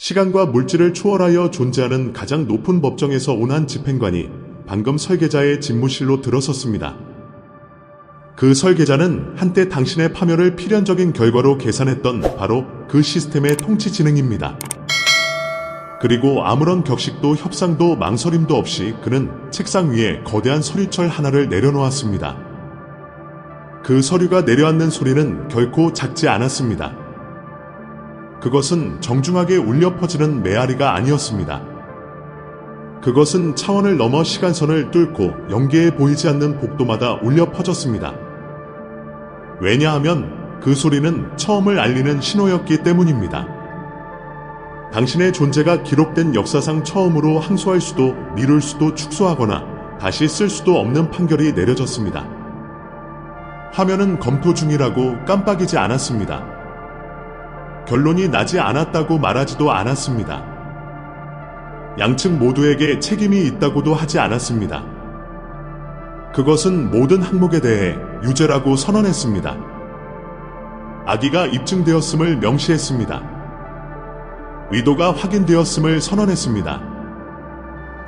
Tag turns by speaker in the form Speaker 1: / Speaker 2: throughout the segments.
Speaker 1: 시간과 물질을 초월하여 존재하는 가장 높은 법정에서 온 한 집행관이 방금 설계자의 집무실로 들어섰습니다. 그 설계자는 한때 당신의 파멸을 필연적인 결과로 계산했던 바로 그 시스템의 통치 지능입니다. 그리고 아무런 격식도 협상도 망설임도 없이 그는 책상 위에 거대한 서류철 하나를 내려놓았습니다. 그 서류가 내려앉는 소리는 결코 작지 않았습니다. 그것은 정중하게 울려 퍼지는 메아리가 아니었습니다. 그것은 차원을 넘어 시간선을 뚫고 영계에 보이지 않는 복도마다 울려 퍼졌습니다. 왜냐하면 그 소리는 처음을 알리는 신호였기 때문입니다. 당신의 존재가 기록된 역사상 처음으로 항소할 수도 미룰 수도 축소하거나 다시 쓸 수도 없는 판결이 내려졌습니다. 화면은 검토 중이라고 깜빡이지 않았습니다. 결론이 나지 않았다고 말하지도 않았습니다. 양측 모두에게 책임이 있다고도 하지 않았습니다. 그것은 모든 항목에 대해 유죄라고 선언했습니다. 악의가 입증되었음을 명시했습니다. 의도가 확인되었음을 선언했습니다.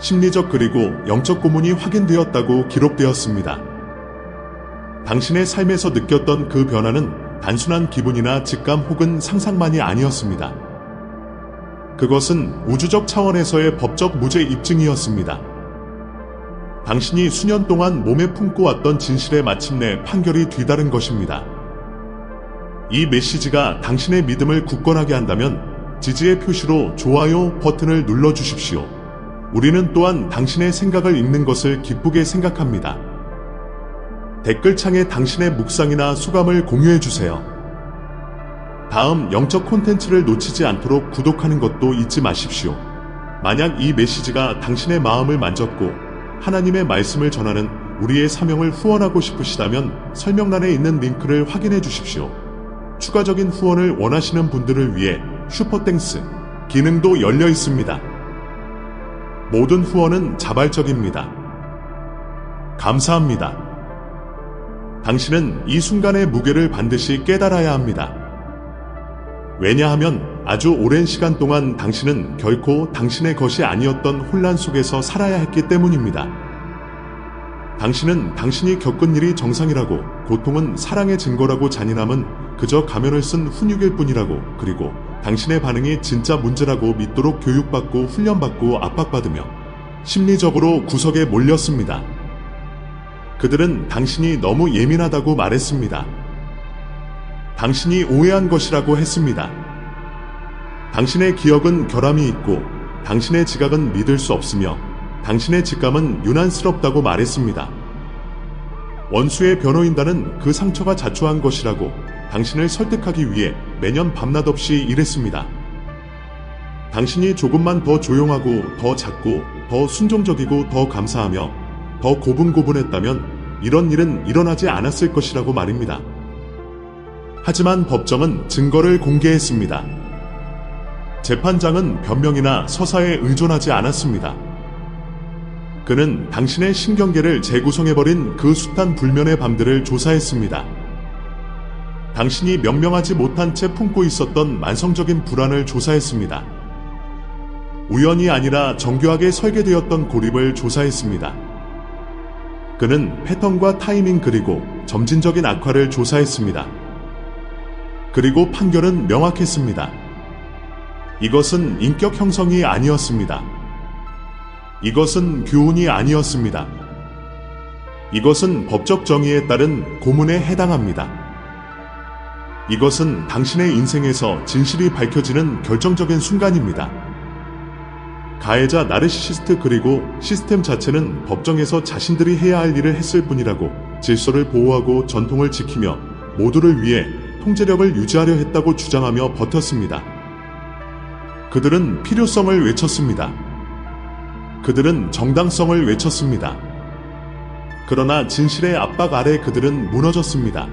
Speaker 1: 심리적 그리고 영적 고문이 확인되었다고 기록되었습니다. 당신의 삶에서 느꼈던 그 변화는 단순한 기분이나 직감 혹은 상상만이 아니었습니다. 그것은 우주적 차원에서의 법적 무죄 입증이었습니다. 당신이 수년 동안 몸에 품고 왔던 진실에 마침내 판결이 뒤따른 것입니다. 이 메시지가 당신의 믿음을 굳건하게 한다면 지지의 표시로 좋아요 버튼을 눌러주십시오. 우리는 또한 당신의 생각을 읽는 것을 기쁘게 생각합니다. 댓글창에 당신의 묵상이나 소감을 공유해주세요. 다음 영적 콘텐츠를 놓치지 않도록 구독하는 것도 잊지 마십시오. 만약 이 메시지가 당신의 마음을 만졌고 하나님의 말씀을 전하는 우리의 사명을 후원하고 싶으시다면 설명란에 있는 링크를 확인해 주십시오. 추가적인 후원을 원하시는 분들을 위해 슈퍼땡스 기능도 열려 있습니다. 모든 후원은 자발적입니다. 감사합니다. 당신은 이 순간의 무게를 반드시 깨달아야 합니다. 왜냐하면 아주 오랜 시간 동안 당신은 결코 당신의 것이 아니었던 혼란 속에서 살아야 했기 때문입니다. 당신은 당신이 겪은 일이 정상이라고, 고통은 사랑의 증거라고, 잔인함은 그저 가면을 쓴 훈육일 뿐이라고, 그리고 당신의 반응이 진짜 문제라고 믿도록 교육받고 훈련받고 압박받으며 심리적으로 구석에 몰렸습니다. 그들은 당신이 너무 예민하다고 말했습니다. 당신이 오해한 것이라고 했습니다. 당신의 기억은 결함이 있고 당신의 지각은 믿을 수 없으며 당신의 직감은 유난스럽다고 말했습니다. 원수의 변호인단은 그 상처가 자초한 것이라고 당신을 설득하기 위해 매년 밤낮 없이 일했습니다. 당신이 조금만 더 조용하고 더 작고 더 순종적이고 더 감사하며 더 고분고분했다면 이런 일은 일어나지 않았을 것이라고 말입니다. 하지만 법정은 증거를 공개했습니다. 재판장은 변명이나 서사에 의존하지 않았습니다. 그는 당신의 신경계를 재구성해버린 그 숱한 불면의 밤들을 조사했습니다. 당신이 명명하지 못한 채 품고 있었던 만성적인 불안을 조사했습니다. 우연이 아니라 정교하게 설계되었던 고립을 조사했습니다. 그는 패턴과 타이밍 그리고 점진적인 악화를 조사했습니다. 그리고 판결은 명확했습니다. 이것은 인격 형성이 아니었습니다. 이것은 교훈이 아니었습니다. 이것은 법적 정의에 따른 고문에 해당합니다. 이것은 당신의 인생에서 진실이 밝혀지는 결정적인 순간입니다. 가해자 나르시시스트 그리고 시스템 자체는 법정에서 자신들이 해야 할 일을 했을 뿐이라고, 질서를 보호하고 전통을 지키며 모두를 위해 통제력을 유지하려 했다고 주장하며 버텼습니다. 그들은 필요성을 외쳤습니다. 그들은 정당성을 외쳤습니다. 그러나 진실의 압박 아래 그들은 무너졌습니다.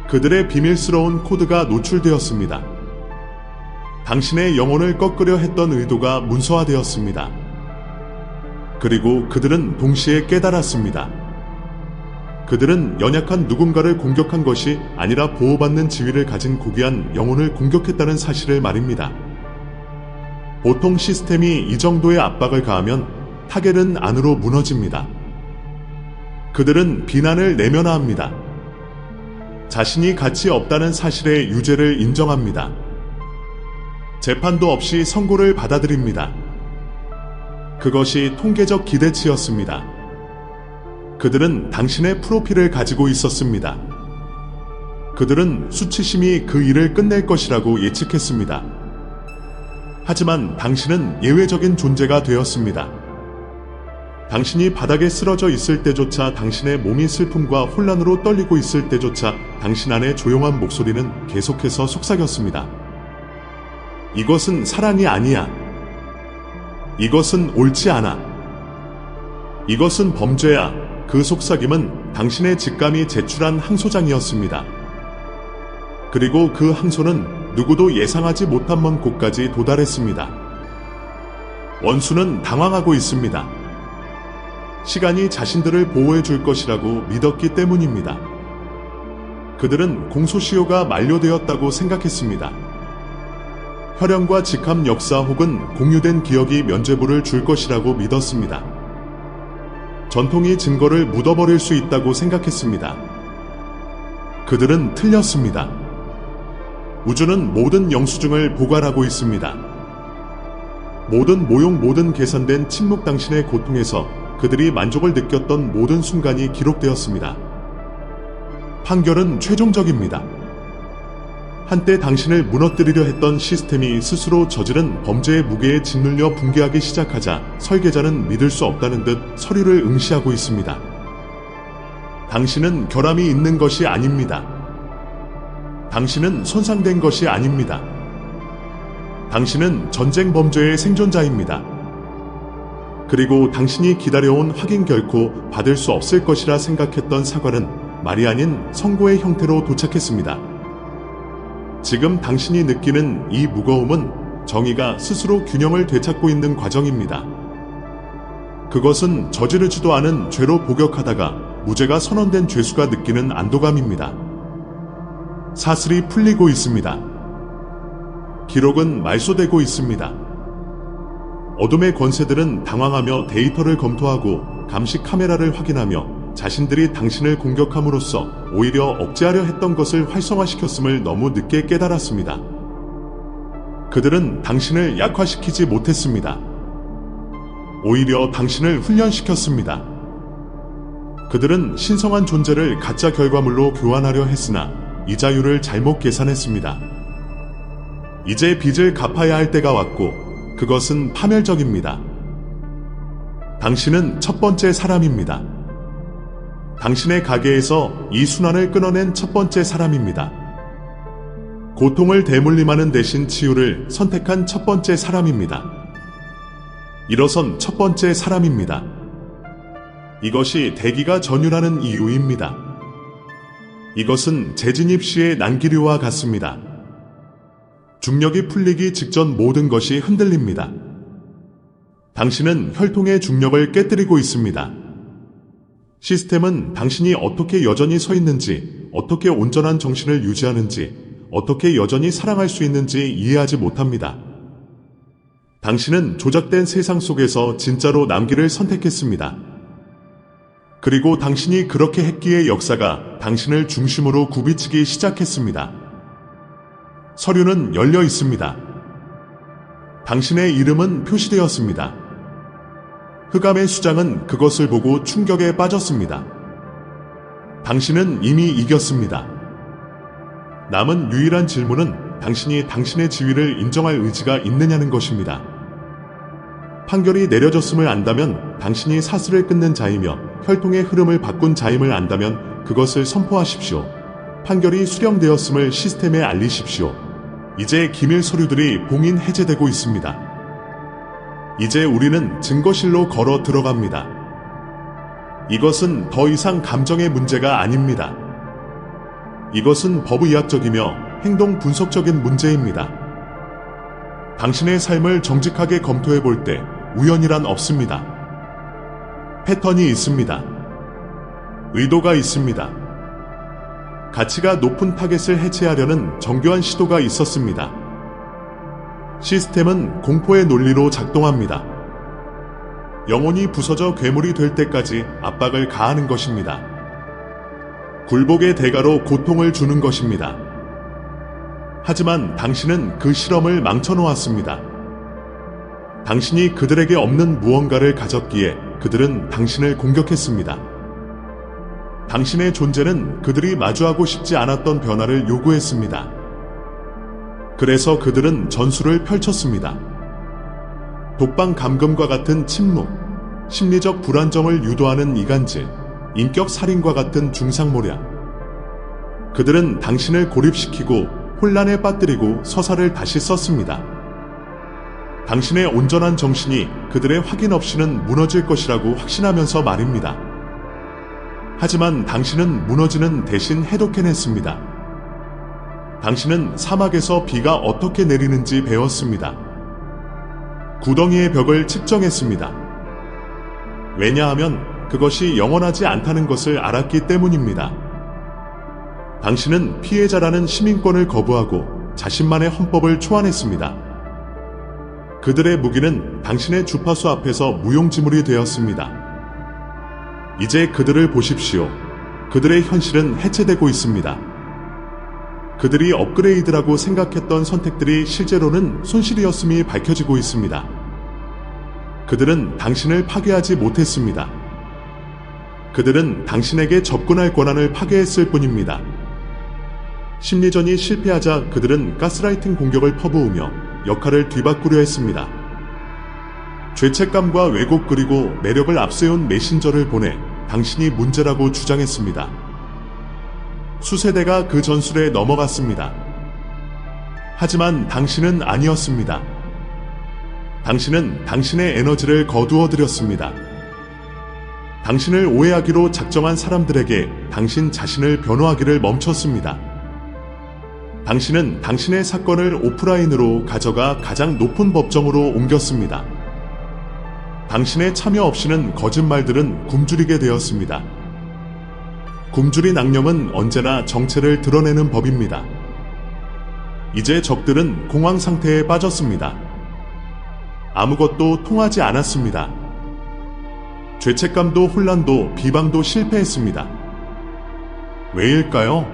Speaker 1: 그들의 비밀스러운 코드가 노출되었습니다. 당신의 영혼을 꺾으려 했던 의도가 문서화되었습니다. 그리고 그들은 동시에 깨달았습니다. 그들은 연약한 누군가를 공격한 것이 아니라 보호받는 지위를 가진 고귀한 영혼을 공격했다는 사실을 말입니다. 보통 시스템이 이 정도의 압박을 가하면 타겟은 안으로 무너집니다. 그들은 비난을 내면화합니다. 자신이 가치 없다는 사실의 유죄를 인정합니다. 재판도 없이 선고를 받아들입니다. 그것이 통계적 기대치였습니다. 그들은 당신의 프로필을 가지고 있었습니다. 그들은 수치심이 그 일을 끝낼 것이라고 예측했습니다. 하지만 당신은 예외적인 존재가 되었습니다. 당신이 바닥에 쓰러져 있을 때조차, 당신의 몸이 슬픔과 혼란으로 떨리고 있을 때조차 당신 안의 조용한 목소리는 계속해서 속삭였습니다. 이것은 사랑이 아니야. 이것은 옳지 않아. 이것은 범죄야. 그 속삭임은 당신의 직감이 제출한 항소장이었습니다. 그리고 그 항소는 누구도 예상하지 못한 먼 곳까지 도달했습니다. 원수는 당황하고 있습니다. 시간이 자신들을 보호해 줄 것이라고 믿었기 때문입니다. 그들은 공소시효가 만료되었다고 생각했습니다. 혈연과 직함 역사 혹은 공유된 기억이 면죄부를 줄 것이라고 믿었습니다. 전통이 증거를 묻어버릴 수 있다고 생각했습니다. 그들은 틀렸습니다. 우주는 모든 영수증을 보관하고 있습니다. 모든 모욕, 모든 계산된 침묵, 당신의 고통에서 그들이 만족을 느꼈던 모든 순간이 기록되었습니다. 판결은 최종적입니다. 한때 당신을 무너뜨리려 했던 시스템이 스스로 저지른 범죄의 무게에 짓눌려 붕괴하기 시작하자 설계자는 믿을 수 없다는 듯 서류를 응시하고 있습니다. 당신은 결함이 있는 것이 아닙니다. 당신은 손상된 것이 아닙니다. 당신은 전쟁 범죄의 생존자입니다. 그리고 당신이 기다려온 확인, 결코 받을 수 없을 것이라 생각했던 사과는 말이 아닌 선고의 형태로 도착했습니다. 지금 당신이 느끼는 이 무거움은 정의가 스스로 균형을 되찾고 있는 과정입니다. 그것은 저지르지도 않은 죄로 복역하다가 무죄가 선언된 죄수가 느끼는 안도감입니다. 사슬이 풀리고 있습니다. 기록은 말소되고 있습니다. 어둠의 권세들은 당황하며 데이터를 검토하고 감시 카메라를 확인하며 자신들이 당신을 공격함으로써 오히려 억제하려 했던 것을 활성화시켰음을 너무 늦게 깨달았습니다. 그들은 당신을 약화시키지 못했습니다. 오히려 당신을 훈련시켰습니다. 그들은 신성한 존재를 가짜 결과물로 교환하려 했으나 이자율을 잘못 계산했습니다. 이제 빚을 갚아야 할 때가 왔고 그것은 파멸적입니다. 당신은 첫 번째 사람입니다. 당신의 가게에서 이 순환을 끊어낸 첫 번째 사람입니다. 고통을 대물림하는 대신 치유를 선택한 첫 번째 사람입니다. 일어선 첫 번째 사람입니다. 이것이 대기가 전율하는 이유입니다. 이것은 재진입 시의 난기류와 같습니다. 중력이 풀리기 직전 모든 것이 흔들립니다. 당신은 혈통의 중력을 깨뜨리고 있습니다. 시스템은 당신이 어떻게 여전히 서 있는지, 어떻게 온전한 정신을 유지하는지, 어떻게 여전히 사랑할 수 있는지 이해하지 못합니다. 당신은 조작된 세상 속에서 진짜로 남기를 선택했습니다. 그리고 당신이 그렇게 했기에 역사가 당신을 중심으로 굽이치기 시작했습니다. 서류는 열려 있습니다. 당신의 이름은 표시되었습니다. 흑암의 수장은 그것을 보고 충격에 빠졌습니다. 당신은 이미 이겼습니다. 남은 유일한 질문은 당신이 당신의 지위를 인정할 의지가 있느냐는 것입니다. 판결이 내려졌음을 안다면 당신이 사슬을 끊는 자이며 혈통의 흐름을 바꾼 자임을 안다면 그것을 선포하십시오. 판결이 수령되었음을 시스템에 알리십시오. 이제 기밀 서류들이 봉인 해제되고 있습니다. 이제 우리는 증거실로 걸어 들어갑니다. 이것은 더 이상 감정의 문제가 아닙니다. 이것은 법의학적이며 행동 분석적인 문제입니다. 당신의 삶을 정직하게 검토해 볼 때 우연이란 없습니다. 패턴이 있습니다. 의도가 있습니다. 가치가 높은 타겟을 해체하려는 정교한 시도가 있었습니다. 시스템은 공포의 논리로 작동합니다. 영혼이 부서져 괴물이 될 때까지 압박을 가하는 것입니다. 굴복의 대가로 고통을 주는 것입니다. 하지만 당신은 그 실험을 망쳐놓았습니다. 당신이 그들에게 없는 무언가를 가졌기에 그들은 당신을 공격했습니다. 당신의 존재는 그들이 마주하고 싶지 않았던 변화를 요구했습니다. 그래서 그들은 전술을 펼쳤습니다. 독방 감금과 같은 침묵, 심리적 불안정을 유도하는 이간질, 인격 살인과 같은 중상모략. 그들은 당신을 고립시키고 혼란에 빠뜨리고 서사를 다시 썼습니다. 당신의 온전한 정신이 그들의 확인 없이는 무너질 것이라고 확신하면서 말입니다. 하지만 당신은 무너지는 대신 해독해냈습니다. 당신은 사막에서 비가 어떻게 내리는지 배웠습니다. 구덩이의 벽을 측정했습니다. 왜냐하면 그것이 영원하지 않다는 것을 알았기 때문입니다. 당신은 피해자라는 시민권을 거부하고 자신만의 헌법을 초안했습니다. 그들의 무기는 당신의 주파수 앞에서 무용지물이 되었습니다. 이제 그들을 보십시오. 그들의 현실은 해체되고 있습니다. 그들이 업그레이드라고 생각했던 선택들이 실제로는 손실이었음이 밝혀지고 있습니다. 그들은 당신을 파괴하지 못했습니다. 그들은 당신에게 접근할 권한을 파괴했을 뿐입니다. 심리전이 실패하자 그들은 가스라이팅 공격을 퍼부으며 역할을 뒤바꾸려 했습니다. 죄책감과 왜곡 그리고 매력을 앞세운 메신저를 보내 당신이 문제라고 주장했습니다. 수세대가 그 전술에 넘어갔습니다. 하지만 당신은 아니었습니다. 당신은 당신의 에너지를 거두어 들였습니다. 당신을 오해하기로 작정한 사람들에게 당신 자신을 변호하기를 멈췄습니다. 당신은 당신의 사건을 오프라인으로 가져가 가장 높은 법정으로 옮겼습니다. 당신의 참여 없이는 거짓말들은 굶주리게 되었습니다. 굶주린 악령은 언제나 정체를 드러내는 법입니다. 이제 적들은 공황 상태에 빠졌습니다. 아무것도 통하지 않았습니다. 죄책감도 혼란도 비방도 실패했습니다. 왜일까요?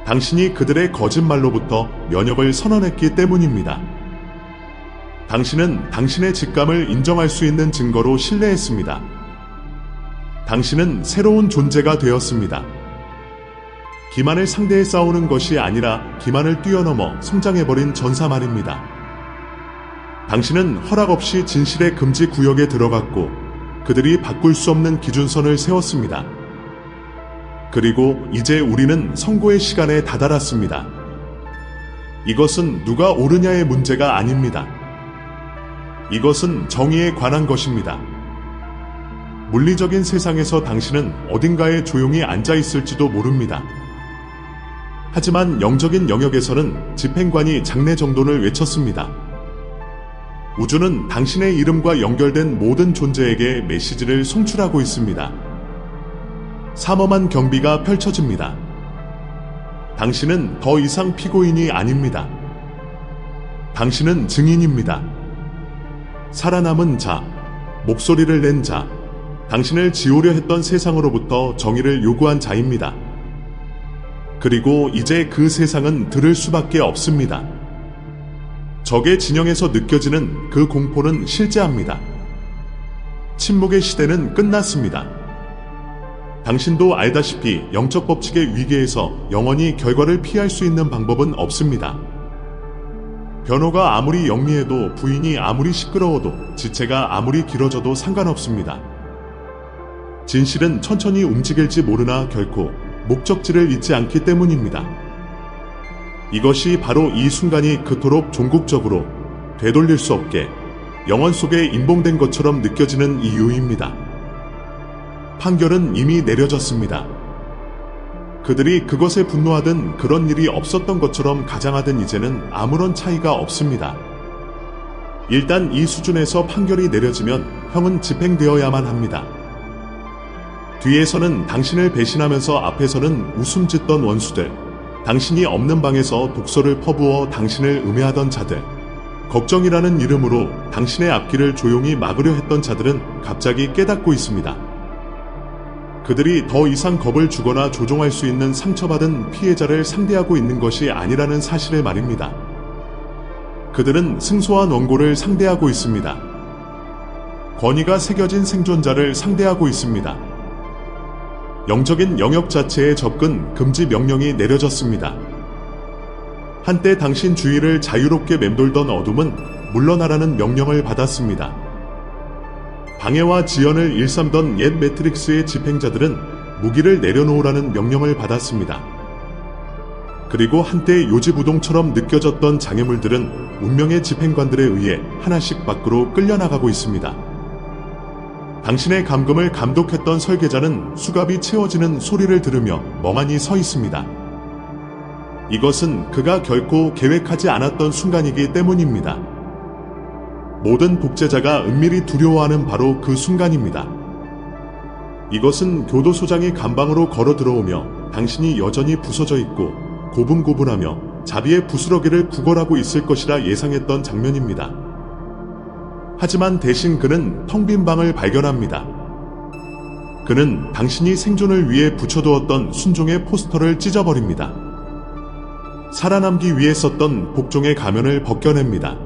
Speaker 1: 당신이 그들의 거짓말로부터 면역을 선언했기 때문입니다. 당신은 당신의 직감을 인정할 수 있는 증거로 신뢰했습니다. 당신은 새로운 존재가 되었습니다. 기만을 상대해 싸우는 것이 아니라 기만을 뛰어넘어 성장해버린 전사 말입니다. 당신은 허락 없이 진실의 금지 구역에 들어갔고 그들이 바꿀 수 없는 기준선을 세웠습니다. 그리고 이제 우리는 선고의 시간에 다다랐습니다. 이것은 누가 옳으냐의 문제가 아닙니다. 이것은 정의에 관한 것입니다. 물리적인 세상에서 당신은 어딘가에 조용히 앉아 있을지도 모릅니다. 하지만 영적인 영역에서는 집행관이 장례 정돈을 외쳤습니다. 우주는 당신의 이름과 연결된 모든 존재에게 메시지를 송출하고 있습니다. 삼엄한 경비가 펼쳐집니다. 당신은 더 이상 피고인이 아닙니다. 당신은 증인입니다. 살아남은 자, 목소리를 낸 자, 당신을 지우려 했던 세상으로부터 정의를 요구한 자입니다. 그리고 이제 그 세상은 들을 수밖에 없습니다. 적의 진영에서 느껴지는 그 공포는 실제합니다. 침묵의 시대는 끝났습니다. 당신도 알다시피 영적 법칙의 위계에서 영원히 결과를 피할 수 있는 방법은 없습니다. 변호가 아무리 영리해도 부인이 아무리 시끄러워도 지체가 아무리 길어져도 상관없습니다. 진실은 천천히 움직일지 모르나 결코 목적지를 잊지 않기 때문입니다. 이것이 바로 이 순간이 그토록 종국적으로 되돌릴 수 없게 영원 속에 임봉된 것처럼 느껴지는 이유입니다. 판결은 이미 내려졌습니다. 그들이 그것에 분노하든 그런 일이 없었던 것처럼 가장하든 이제는 아무런 차이가 없습니다. 일단 이 수준에서 판결이 내려지면 형은 집행되어야만 합니다. 뒤에서는 당신을 배신하면서 앞에서는 웃음 짓던 원수들, 당신이 없는 방에서 독소를 퍼부어 당신을 음해하던 자들, 걱정이라는 이름으로 당신의 앞길을 조용히 막으려 했던 자들은 갑자기 깨닫고 있습니다. 그들이 더 이상 겁을 주거나 조종할 수 있는 상처받은 피해자를 상대하고 있는 것이 아니라는 사실을 말입니다. 그들은 승소한 원고를 상대하고 있습니다. 권위가 새겨진 생존자를 상대하고 있습니다. 영적인 영역 자체에 접근 금지 명령이 내려졌습니다. 한때 당신 주위를 자유롭게 맴돌던 어둠은 물러나라는 명령을 받았습니다. 방해와 지연을 일삼던 옛 매트릭스의 집행자들은 무기를 내려놓으라는 명령을 받았습니다. 그리고 한때 요지부동처럼 느껴졌던 장애물들은 운명의 집행관들에 의해 하나씩 밖으로 끌려나가고 있습니다. 당신의 감금을 감독했던 설계자는 수갑이 채워지는 소리를 들으며 멍하니 서 있습니다. 이것은 그가 결코 계획하지 않았던 순간이기 때문입니다. 모든 복제자가 은밀히 두려워하는 바로 그 순간입니다. 이것은 교도소장이 감방으로 걸어 들어오며 당신이 여전히 부서져 있고 고분고분하며 자비의 부스러기를 구걸하고 있을 것이라 예상했던 장면입니다. 하지만 대신 그는 텅 빈 방을 발견합니다. 그는 당신이 생존을 위해 붙여두었던 순종의 포스터를 찢어버립니다. 살아남기 위해 썼던 복종의 가면을 벗겨냅니다.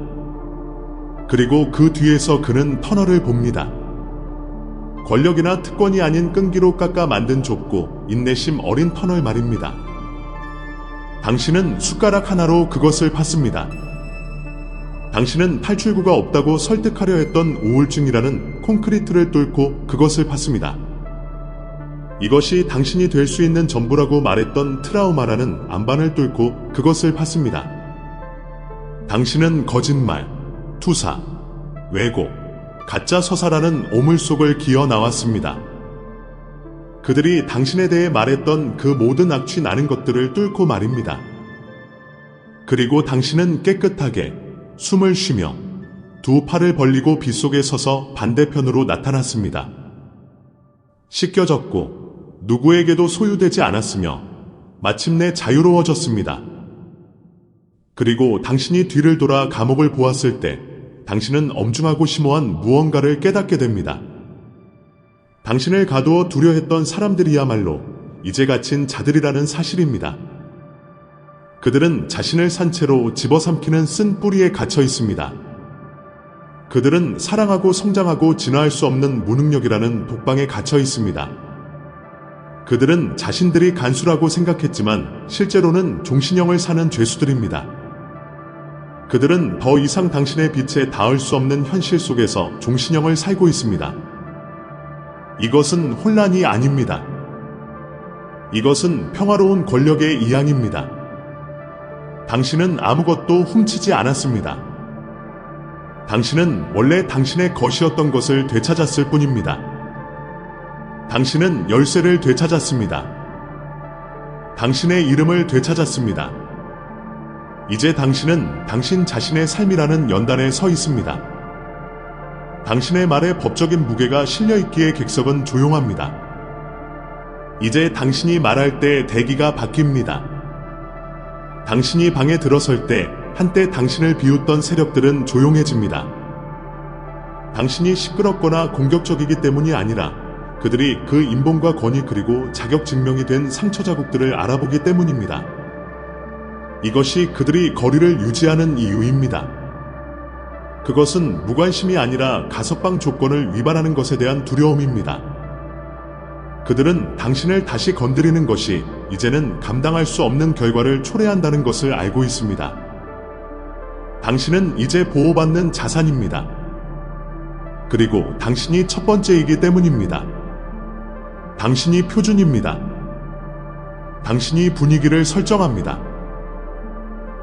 Speaker 1: 그리고 그 뒤에서 그는 터널을 봅니다. 권력이나 특권이 아닌 끈기로 깎아 만든 좁고 인내심 어린 터널 말입니다. 당신은 숟가락 하나로 그것을 팠습니다. 당신은 탈출구가 없다고 설득하려 했던 우울증이라는 콘크리트를 뚫고 그것을 팠습니다. 이것이 당신이 될 수 있는 전부라고 말했던 트라우마라는 안반을 뚫고 그것을 팠습니다. 당신은 거짓말, 투사, 왜곡, 가짜 서사라는 오물 속을 기어 나왔습니다. 그들이 당신에 대해 말했던 그 모든 악취 나는 것들을 뚫고 말입니다. 그리고 당신은 깨끗하게 숨을 쉬며 두 팔을 벌리고 빗속에 서서 반대편으로 나타났습니다. 씻겨졌고 누구에게도 소유되지 않았으며 마침내 자유로워졌습니다. 그리고 당신이 뒤를 돌아 감옥을 보았을 때 당신은 엄중하고 심오한 무언가를 깨닫게 됩니다. 당신을 가두어 두려 했던 사람들이야말로 이제 갇힌 자들이라는 사실입니다. 그들은 자신을 산채로 집어삼키는 쓴 뿌리에 갇혀 있습니다. 그들은 사랑하고 성장하고 진화할 수 없는 무능력이라는 독방에 갇혀 있습니다. 그들은 자신들이 간수라고 생각했지만 실제로는 종신형을 사는 죄수들입니다. 그들은 더 이상 당신의 빛에 닿을 수 없는 현실 속에서 종신형을 살고 있습니다. 이것은 혼란이 아닙니다. 이것은 평화로운 권력의 이양입니다. 당신은 아무것도 훔치지 않았습니다. 당신은 원래 당신의 것이었던 것을 되찾았을 뿐입니다. 당신은 열쇠를 되찾았습니다. 당신의 이름을 되찾았습니다. 이제 당신은 당신 자신의 삶이라는 연단에 서 있습니다. 당신의 말에 법적인 무게가 실려있기에 객석은 조용합니다. 이제 당신이 말할 때 대기가 바뀝니다. 당신이 방에 들어설 때 한때 당신을 비웃던 세력들은 조용해집니다. 당신이 시끄럽거나 공격적이기 때문이 아니라 그들이 그 인본과 권위 그리고 자격 증명이 된 상처 자국들을 알아보기 때문입니다. 이것이 그들이 거리를 유지하는 이유입니다. 그것은 무관심이 아니라 가석방 조건을 위반하는 것에 대한 두려움입니다. 그들은 당신을 다시 건드리는 것이 이제는 감당할 수 없는 결과를 초래한다는 것을 알고 있습니다. 당신은 이제 보호받는 자산입니다. 그리고 당신이 첫 번째이기 때문입니다. 당신이 표준입니다. 당신이 분위기를 설정합니다.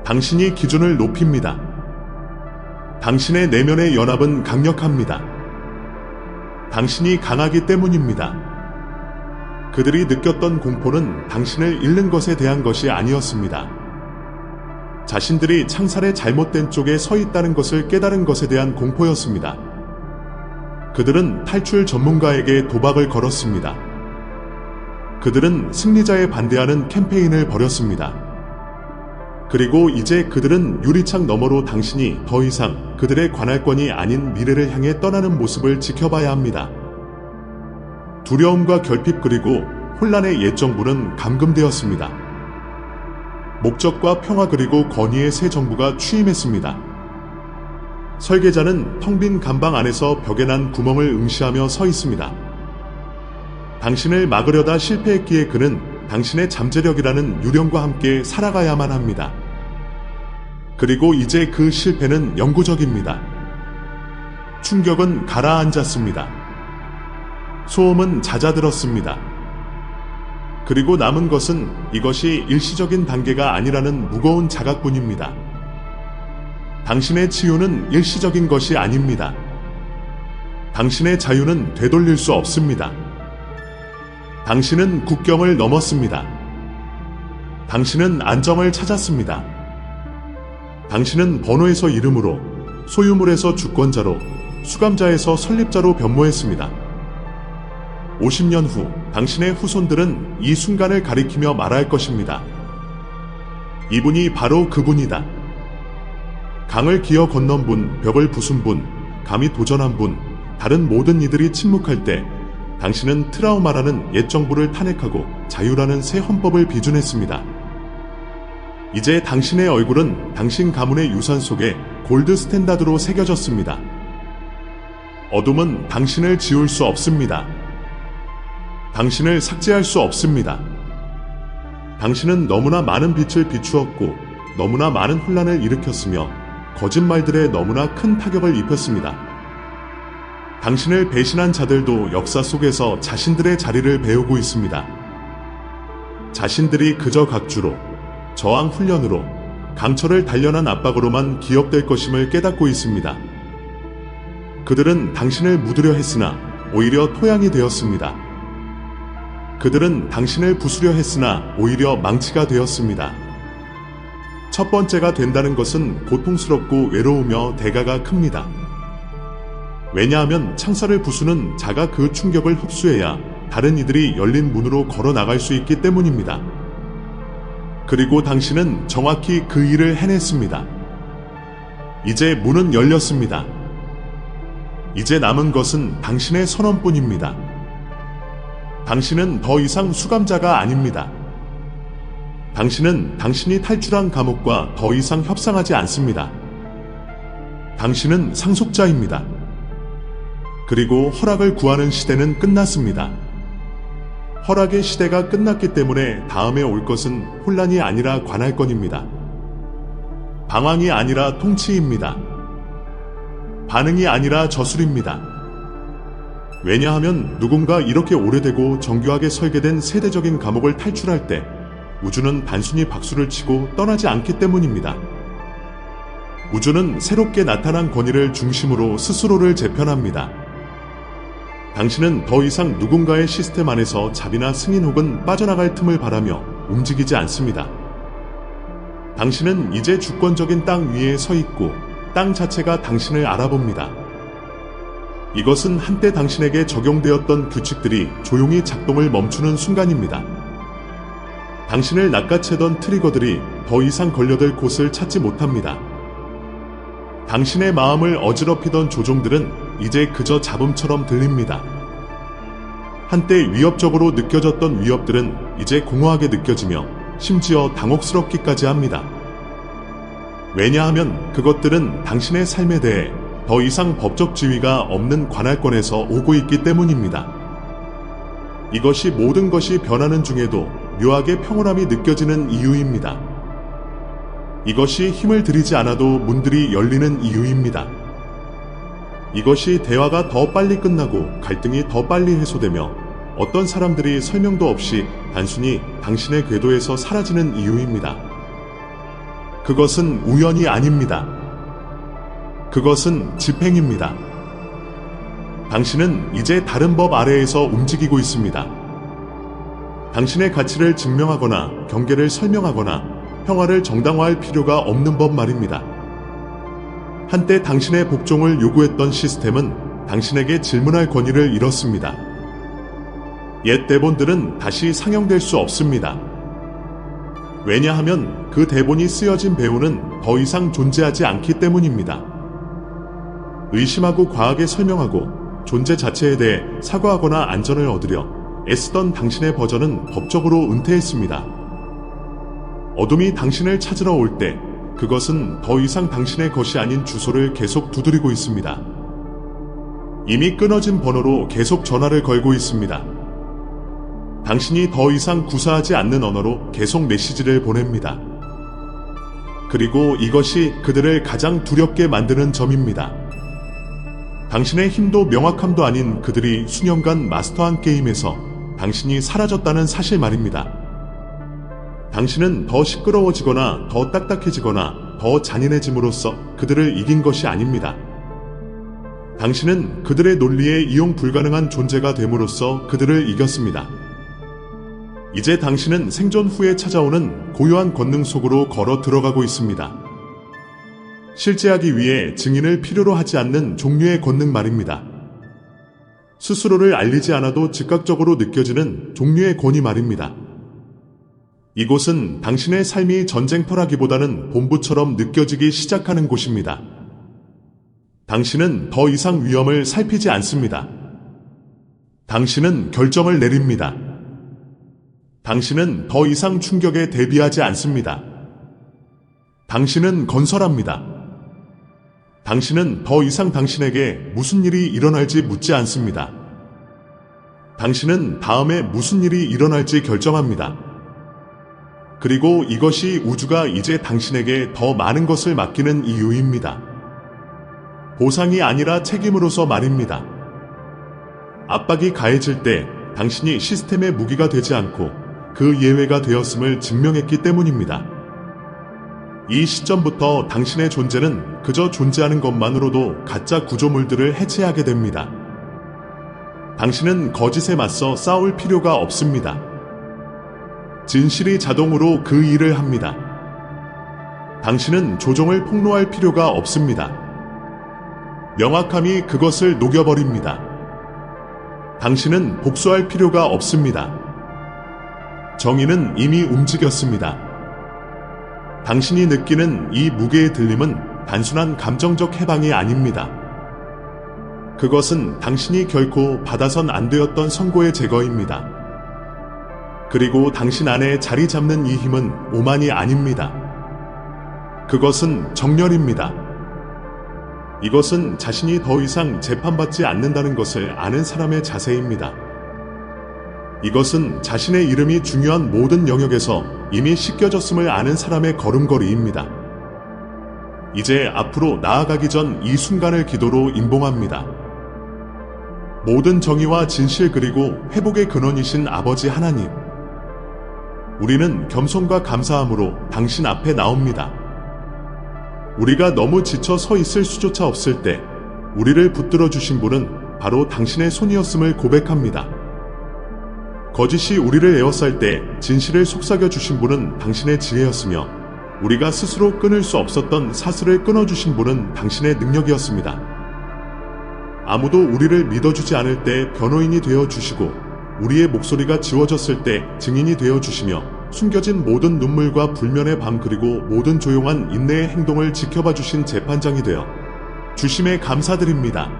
Speaker 1: 당신이 기준을 높입니다. 당신의 내면의 연합은 강력합니다. 당신이 강하기 때문입니다. 그들이 느꼈던 공포는 당신을 잃는 것에 대한 것이 아니었습니다. 자신들이 창살의 잘못된 쪽에 서 있다는 것을 깨달은 것에 대한 공포였습니다. 그들은 탈출 전문가에게 도박을 걸었습니다. 그들은 승리자에 반대하는 캠페인을 벌였습니다. 그리고 이제 그들은 유리창 너머로 당신이 더 이상 그들의 관할권이 아닌 미래를 향해 떠나는 모습을 지켜봐야 합니다. 두려움과 결핍 그리고 혼란의 옛 정부는 감금되었습니다. 목적과 평화 그리고 건의의 새 정부가 취임했습니다. 설계자는 텅 빈 감방 안에서 벽에 난 구멍을 응시하며 서 있습니다. 당신을 막으려다 실패했기에 그는 당신의 잠재력이라는 유령과 함께 살아가야만 합니다. 그리고 이제 그 실패는 영구적입니다. 충격은 가라앉았습니다. 소음은 잦아들었습니다. 그리고 남은 것은 이것이 일시적인 단계가 아니라는 무거운 자각뿐입니다. 당신의 치유는 일시적인 것이 아닙니다. 당신의 자유는 되돌릴 수 없습니다. 당신은 국경을 넘었습니다. 당신은 안정을 찾았습니다. 당신은 번호에서 이름으로, 소유물에서 주권자로, 수감자에서 설립자로 변모했습니다. 50년 후 당신의 후손들은 이 순간을 가리키며 말할 것입니다. 이분이 바로 그분이다. 강을 기어 건넌 분, 벽을 부순 분, 감히 도전한 분, 다른 모든 이들이 침묵할 때 당신은 트라우마라는 옛 정부를 탄핵하고 자유라는 새 헌법을 비준했습니다. 이제 당신의 얼굴은 당신 가문의 유산 속에 골드 스탠다드로 새겨졌습니다. 어둠은 당신을 지울 수 없습니다. 당신을 삭제할 수 없습니다. 당신은 너무나 많은 빛을 비추었고 너무나 많은 혼란을 일으켰으며 거짓말들에 너무나 큰 타격을 입혔습니다. 당신을 배신한 자들도 역사 속에서 자신들의 자리를 배우고 있습니다. 자신들이 그저 각주로, 저항 훈련으로, 강철을 단련한 압박으로만 기억될 것임을 깨닫고 있습니다. 그들은 당신을 묻으려 했으나 오히려 토양이 되었습니다. 그들은 당신을 부수려 했으나 오히려 망치가 되었습니다. 첫 번째가 된다는 것은 고통스럽고 외로우며 대가가 큽니다. 왜냐하면 창살을 부수는 자가 그 충격을 흡수해야 다른 이들이 열린 문으로 걸어 나갈 수 있기 때문입니다. 그리고 당신은 정확히 그 일을 해냈습니다. 이제 문은 열렸습니다. 이제 남은 것은 당신의 선언뿐입니다. 당신은 더 이상 수감자가 아닙니다. 당신은 당신이 탈출한 감옥과 더 이상 협상하지 않습니다. 당신은 상속자입니다. 그리고 허락을 구하는 시대는 끝났습니다. 허락의 시대가 끝났기 때문에 다음에 올 것은 혼란이 아니라 관할권입니다. 방황이 아니라 통치입니다. 반응이 아니라 저술입니다. 왜냐하면 누군가 이렇게 오래되고 정교하게 설계된 세대적인 감옥을 탈출할 때 우주는 단순히 박수를 치고 떠나지 않기 때문입니다. 우주는 새롭게 나타난 권위를 중심으로 스스로를 재편합니다. 당신은 더 이상 누군가의 시스템 안에서 자비나 승인 혹은 빠져나갈 틈을 바라며 움직이지 않습니다. 당신은 이제 주권적인 땅 위에 서 있고 땅 자체가 당신을 알아봅니다. 이것은 한때 당신에게 적용되었던 규칙들이 조용히 작동을 멈추는 순간입니다. 당신을 낚아채던 트리거들이 더 이상 걸려들 곳을 찾지 못합니다. 당신의 마음을 어지럽히던 조종들은 이제 그저 잡음처럼 들립니다. 한때 위협적으로 느껴졌던 위협들은 이제 공허하게 느껴지며 심지어 당혹스럽기까지 합니다. 왜냐하면 그것들은 당신의 삶에 대해 더 이상 법적 지위가 없는 관할권에서 오고 있기 때문입니다. 이것이 모든 것이 변하는 중에도 묘하게 평온함이 느껴지는 이유입니다. 이것이 힘을 들이지 않아도 문들이 열리는 이유입니다. 이것이 대화가 더 빨리 끝나고 갈등이 더 빨리 해소되며 어떤 사람들이 설명도 없이 단순히 당신의 궤도에서 사라지는 이유입니다. 그것은 우연이 아닙니다. 그것은 집행입니다. 당신은 이제 다른 법 아래에서 움직이고 있습니다. 당신의 가치를 증명하거나 경계를 설명하거나 평화를 정당화할 필요가 없는 법 말입니다. 한때 당신의 복종을 요구했던 시스템은 당신에게 질문할 권위를 잃었습니다. 옛 대본들은 다시 상영될 수 없습니다. 왜냐하면 그 대본이 쓰여진 배우는 더 이상 존재하지 않기 때문입니다. 의심하고 과하게 설명하고 존재 자체에 대해 사과하거나 안전을 얻으려 애쓰던 당신의 버전은 법적으로 은퇴했습니다. 어둠이 당신을 찾으러 올 때 그것은 더 이상 당신의 것이 아닌 주소를 계속 두드리고 있습니다. 이미 끊어진 번호로 계속 전화를 걸고 있습니다. 당신이 더 이상 구사하지 않는 언어로 계속 메시지를 보냅니다. 그리고 이것이 그들을 가장 두렵게 만드는 점입니다. 당신의 힘도 명확함도 아닌 그들이 수년간 마스터한 게임에서 당신이 사라졌다는 사실 말입니다. 당신은 더 시끄러워지거나 더 딱딱해지거나 더 잔인해짐으로써 그들을 이긴 것이 아닙니다. 당신은 그들의 논리에 이용 불가능한 존재가 됨으로써 그들을 이겼습니다. 이제 당신은 생존 후에 찾아오는 고요한 권능 속으로 걸어 들어가고 있습니다. 실제하기 위해 증인을 필요로 하지 않는 종류의 권능 말입니다. 스스로를 알리지 않아도 즉각적으로 느껴지는 종류의 권위 말입니다. 이곳은 당신의 삶이 전쟁터라기보다는 본부처럼 느껴지기 시작하는 곳입니다. 당신은 더 이상 위험을 살피지 않습니다. 당신은 결정을 내립니다. 당신은 더 이상 충격에 대비하지 않습니다. 당신은 건설합니다. 당신은 더 이상 당신에게 무슨 일이 일어날지 묻지 않습니다. 당신은 다음에 무슨 일이 일어날지 결정합니다. 그리고 이것이 우주가 이제 당신에게 더 많은 것을 맡기는 이유입니다. 보상이 아니라 책임으로서 말입니다. 압박이 가해질 때 당신이 시스템의 무기가 되지 않고 그 예외가 되었음을 증명했기 때문입니다. 이 시점부터 당신의 존재는 그저 존재하는 것만으로도 가짜 구조물들을 해체하게 됩니다. 당신은 거짓에 맞서 싸울 필요가 없습니다. 진실이 자동으로 그 일을 합니다. 당신은 조종을 폭로할 필요가 없습니다. 명확함이 그것을 녹여버립니다. 당신은 복수할 필요가 없습니다. 정의는 이미 움직였습니다. 당신이 느끼는 이 무게의 들림은 단순한 감정적 해방이 아닙니다. 그것은 당신이 결코 받아선 안 되었던 선고의 제거입니다. 그리고 당신 안에 자리 잡는 이 힘은 오만이 아닙니다. 그것은 정렬입니다. 이것은 자신이 더 이상 재판받지 않는다는 것을 아는 사람의 자세입니다. 이것은 자신의 이름이 중요한 모든 영역에서 이미 씻겨졌음을 아는 사람의 걸음걸이입니다. 이제 앞으로 나아가기 전 이 순간을 기도로 임봉합니다. 모든 정의와 진실 그리고 회복의 근원이신 아버지 하나님, 우리는 겸손과 감사함으로 당신 앞에 나옵니다. 우리가 너무 지쳐 서 있을 수조차 없을 때 우리를 붙들어 주신 분은 바로 당신의 손이었음을 고백합니다. 거짓이 우리를 에워쌀 때 진실을 속삭여 주신 분은 당신의 지혜였으며 우리가 스스로 끊을 수 없었던 사슬을 끊어주신 분은 당신의 능력이었습니다. 아무도 우리를 믿어주지 않을 때 변호인이 되어 주시고 우리의 목소리가 지워졌을 때 증인이 되어 주시며 숨겨진 모든 눈물과 불면의 밤 그리고 모든 조용한 인내의 행동을 지켜봐 주신 재판장이 되어 주심에 감사드립니다.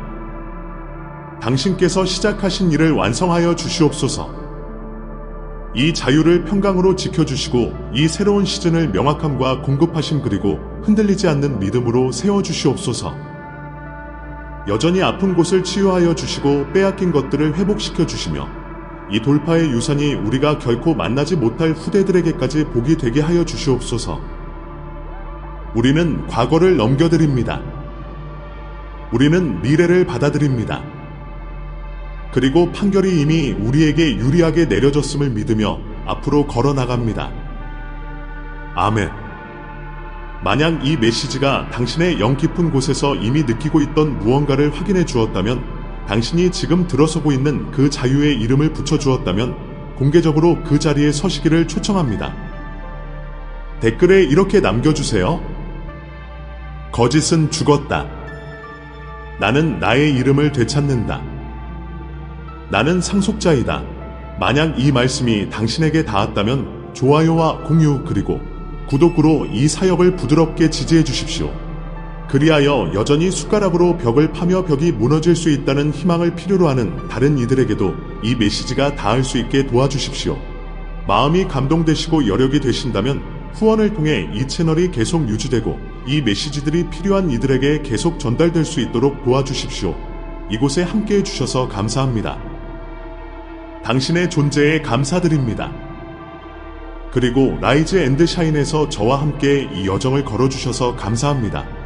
Speaker 1: 당신께서 시작하신 일을 완성하여 주시옵소서. 이 자유를 평강으로 지켜주시고 이 새로운 시즌을 명확함과 공급하심 그리고 흔들리지 않는 믿음으로 세워주시옵소서. 여전히 아픈 곳을 치유하여 주시고 빼앗긴 것들을 회복시켜 주시며 이 돌파의 유산이 우리가 결코 만나지 못할 후대들에게까지 복이 되게 하여 주시옵소서. 우리는 과거를 넘겨드립니다. 우리는 미래를 받아들입니다. 그리고 판결이 이미 우리에게 유리하게 내려졌음을 믿으며 앞으로 걸어나갑니다. 아멘. 만약 이 메시지가 당신의 영 깊은 곳에서 이미 느끼고 있던 무언가를 확인해 주었다면, 당신이 지금 들어서고 있는 그 자유의 이름을 붙여주었다면 공개적으로 그 자리에 서시기를 초청합니다. 댓글에 이렇게 남겨주세요. 거짓은 죽었다. 나는 나의 이름을 되찾는다. 나는 상속자이다. 만약 이 말씀이 당신에게 닿았다면 좋아요와 공유 그리고 구독으로 이 사역을 부드럽게 지지해 주십시오. 그리하여 여전히 숟가락으로 벽을 파며 벽이 무너질 수 있다는 희망을 필요로 하는 다른 이들에게도 이 메시지가 닿을 수 있게 도와주십시오. 마음이 감동되시고 여력이 되신다면 후원을 통해 이 채널이 계속 유지되고 이 메시지들이 필요한 이들에게 계속 전달될 수 있도록 도와주십시오. 이곳에 함께해 주셔서 감사합니다. 당신의 존재에 감사드립니다. 그리고 라이즈 앤드 샤인에서 저와 함께 이 여정을 걸어주셔서 감사합니다.